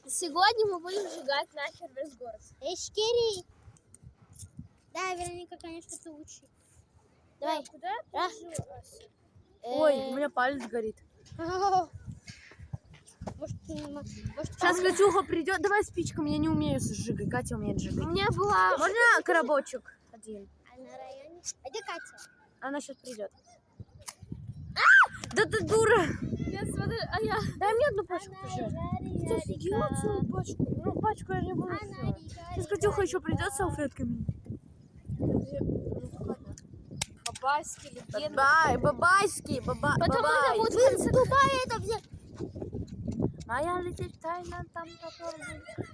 Сегодня мы будем сжигать нахер весь город. Эшкери. Да, Вероника, конечно, ты лучше. Давай. Куда ты положилась? Ой, у меня палец горит. Сейчас Катюха придет. Давай спичками, я не умею сжигать. Катя умеет У сжигать. меня была... Можно коробочек один? А на районе? А где Катя? Она сейчас придет. Да ты дура! Я смотрю, а я... Дай мне одну пачку, пожалуйста. Ты съела целую пачку. Ну, пачку я не буду съесть. Сейчас Катюха еще придет с салфетками. Бабайский, легенда. Бабай, бабайский, Потом бабай. мы в Дубай это где? Моя летит тайна там,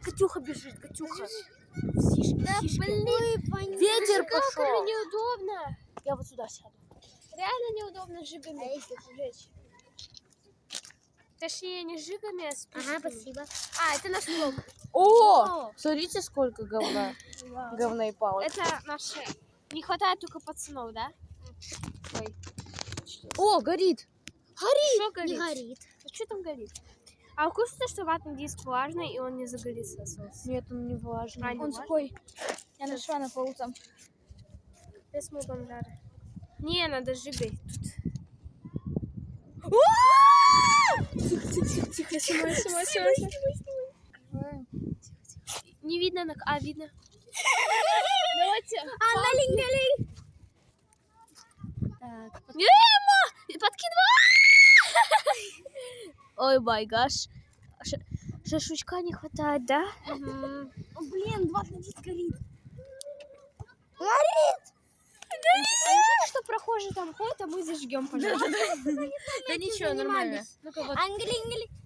Катюха бежит, Катюха. Сишки, блин, ветер как пошел. неудобно. Я вот сюда сяду. Реально неудобно жигами жечь. Точнее, не жигами, а спичками. Ага, спасибо. А, это наш блок. О, смотрите, сколько говна. Говна и палок. Это наше. Не хватает только пацанов, да? Ой. О, горит. Что Не горит? горит. А что там горит? А вкусно, что ватный диск влажный, и он не загорится. Нет, он не влажный. А, не Он влажный? сухой. Я нашла на полу там. Без мой бомжар. Не, надо жигать тут. Тихо, снимай. Не видно, а видно. Давайте. Галинь. Так. Подкидывай! Ой, май гаш. Шашлычка не хватает, да? О, блин, ватный диск горит. А ничего, что прохожие там ходят, а мы зажгем, пожалуйста. Да ничего, нормально. Ангелин.